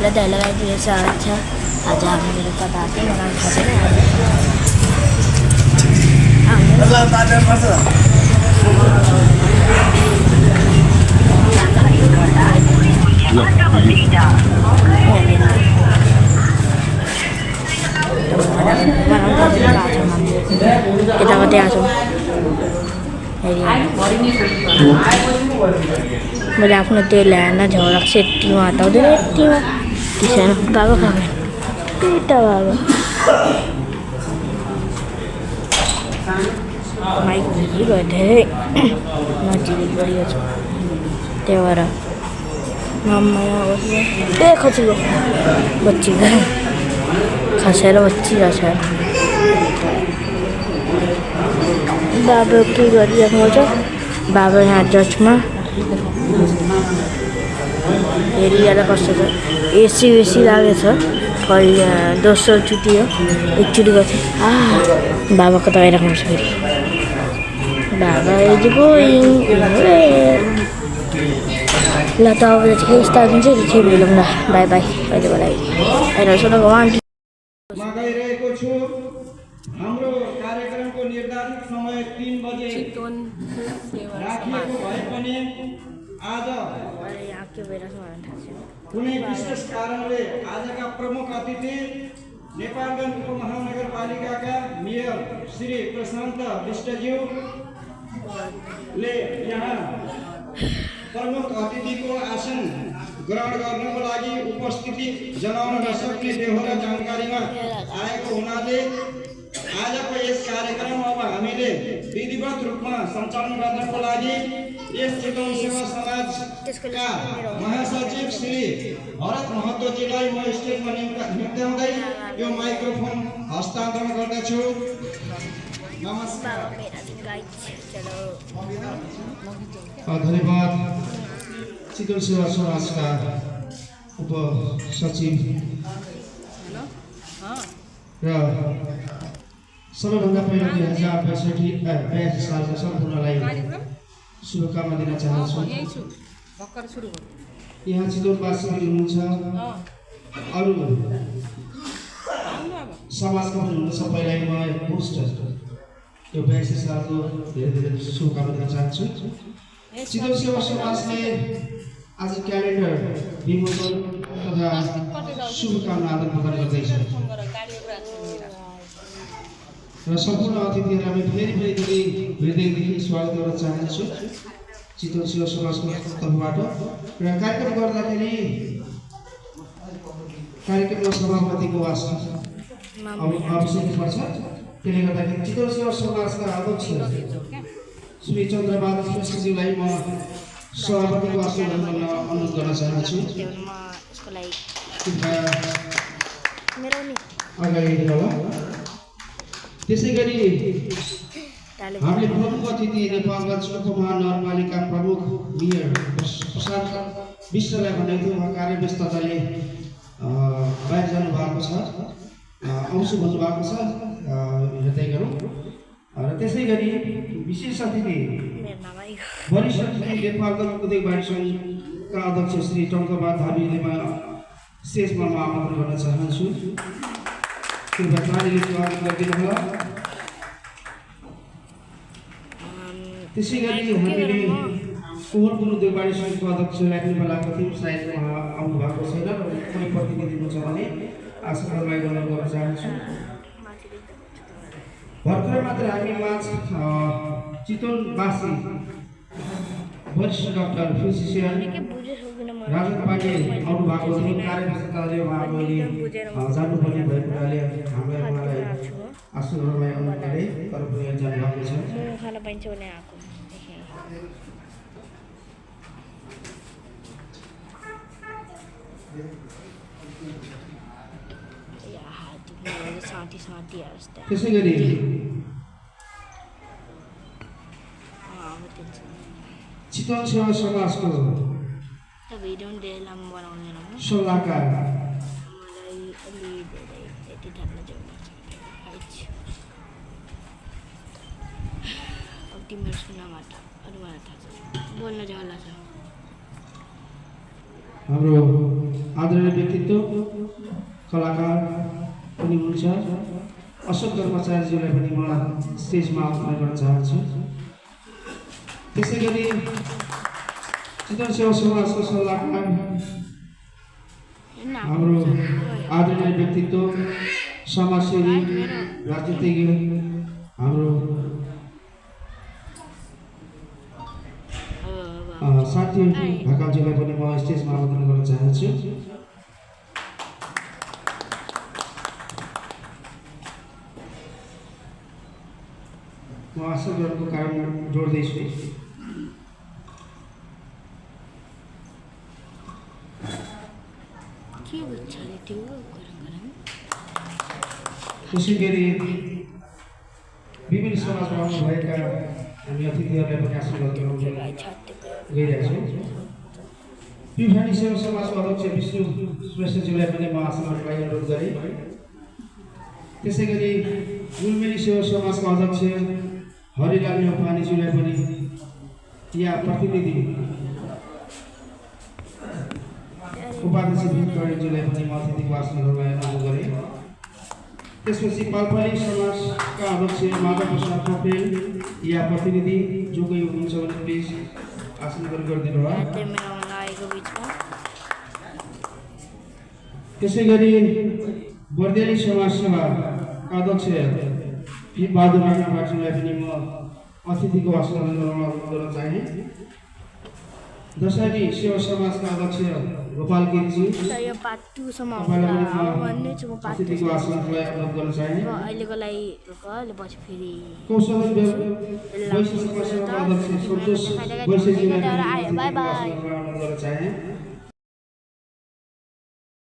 लगाइ लगाइदिएछ। अच्छा आज हामी बेलुका भातै बनाउनु थाल्छौँ। यतापट्टि आएको मैले आफ्नो त्यो ल्याएन झोलक सेट्टीमा हटाउँदैन यतिमा किसान बाबा खाने पेटा बाबा माइक भयो धेरै नजिक गरिएको छ त्यही भएर मम्मा ए खसीको बच्ची खसेर बच्चिरहेछ। बाबा के गरिराख्नु छ बाबा यहाँ जजमा हेरिएर कस्तो छ एसी वेसी लागेछ। पहिला दोस्रो चुटि हो एकचोटि गर्थ्यो बाबाको त आइराख्नु छ फेरि बाबा इज गोइङ ल त अब चाहिँ यस्ता हुन्छ त्यो मिलौँ न बाई बाई अहिले बेला अहिले सुनको गइरहेको छु। हाम्रो कार्यक्रमको निर्धारित समय 3 बजे राखिएको भए पनि आज कुनै विशेष कारणले आजका प्रमुख अतिथि नेपालगञ्ज उपमहानगरपालिकाका मेयर श्री प्रशान्त विष्टज्यूले यहाँ प्रमुख अतिथिको आसन ग्रहण गर्नको लागि उपस्थिति जनाउन नसक्ने बेहोरा जानकारीमा आएको हुनाले आजको यस कार्यक्रम अब हामीले विधिवत रूपमा सञ्चालन गर्नको लागि यस चितवन सेवा समाजका महासचिव श्री भरत महतोजीलाई म स्टेजमा निम्त्याउँदै यो माइक्रोफोन हस्तान्तरण गर्दछु। नमस्कार। धन्यवाद। चितवन सेवा समाजका उपसचिव र सबैभन्दा पहिला 2062 सालको सम्पूर्णलाई शुभकामना दिन चाहन्छु। यहाँ चितवनवासी पनि हुनुहुन्छ अरू समाजका पनि हुनुहुन्छ सबैलाई म पोस्ट यो 82 सालको धेरै धेरै शुभकामना दिन चाहन्छु। चितवन सेवा समाजले आज क्यालेन्डर विमोचन तथा शुभकामना आदान प्रदान गर्दैछ र सम्पूर्ण अतिथिहरूलाई हामी फेरि हृदयदेखि स्वागत गर्न चाहन्छु चितवन सेवा समाजको तर्फबाट। र कार्यक्रम गर्दाखेरि कार्यक्रममा सभापतिको आवश्यक पर्छ। त्यसले गर्दाखेरि चितवन सेवा समाजका अध्यक्ष श्री चन्द्रबहादुर श्रेष्ठज्यूलाई म सभापतिको आसन गर्न अनुरोध गर्न चाहन्छु। अगाडि होला। त्यसै गरी हामीले प्रमुख अतिथि नेपालगञ्ज उपमहानगरपालिका प्रमुख मेयर प्रशान्त विष्टलाई भनेको थियो उहाँ कार्यव्यस्तताले बाहिर जानुभएको छ आउँछु भन्नुभएको छ हेर्दै गरौँ। र त्यसै गरी विशेष अतिथि वरिष्ठ नेपालगञ्ज उद्योगवादी सङ्घका अध्यक्ष श्री टङ्कबहादुर धामीले शेषमा म आमन्त्रण गर्न चाहन्छु। कृपया तालीले स्वागत गरिदिनु होला। त्यसै गरी हामीले कोहलपुर उद्योगवादी सङ्घको अध्यक्ष राख्ने बेलाको थियौँ सायद उहाँ आउनु भएको छैन र कुनै प्रतिनिधि हुनुहुन्छ भने आशीर्वाद गर्न चाहन्छु। भर्खर मात्र हामी माझ चितवनवासी वरिष्ठ डाक्टर फिजिसियन राजन पाण्डे आउनु भएको थियो। कार्यव्यस्तताले उहाँ अहिले जानुपर्ने भएको हुनाले हामीलाई उहाँलाई आशीर्वादमा आउनुले तर्फले जानुभएको छ। खाना पाइन्छ भने आएको 60 हस्ते त्यसै गरी चितवन सेवा समाजको सल्लाहकार हाम्रो आदरणीय व्यक्तित्व कलाकार पनि हुनुहुन्छ अशोक कर्मचारीज्यूलाई पनि म स्टेजमा आह्वान गर्न चाहन्छु। त्यसै गरी चितवन सेवा समाजको सल्लाहकार हाम्रो आदरणीय व्यक्तित्व समाजसेवी राजनीतिज्ञ हाम्रो साथी ढकालज्यूलाई पनि म स्टेजमा आह्वान गर्न चाहन्छु। म आशा गरेको कारण जोड्दैछु। त्यसै गरी विभिन्न समाजमा आउनुभएका हामी अतिथिहरूलाई पनि आशीर्वाद गराउन गइरहेका छौँ। पिउठानी सेवा समाजको अध्यक्ष विष्णु श्रेष्ठज्यूलाई पनि म आशीर्वादको लागि अनुरोध गरेँ। त्यसै गरी गुलमेली सेवा समाजको अध्यक्ष हरिलाल नेउपानेज्यूलाई पनि यहाँ प्रतिनिधि उपाध्यक्ष भीमकरणज्यूलाई पनि म अतिथिको आसन गर्नलाई अनुरोध गरेँ। त्यसपछि पाल्पाली समाजका अध्यक्ष माधव प्रसाद पौडेल यहाँ प्रतिनिधि जो कोही हुनुहुन्छ भने प्लिज आसन गरिदिनु होला। त्यसै गरी बर्देली समाजसेवाका अध्यक्ष पी बहादुर राणाज्यूलाई पनि म अतिथिको आसन गर्न चाहे। दशहरी सेवा समाजका अध्यक्ष गोपाल गिरिज्यू अतिथिको आसनलाई अनुरोध गर्न चाहे। कौशल वैश्य सेवा अध्यक्ष सन्तोष वैश्यज्यूलाई अनुरोध गर्न चाहे।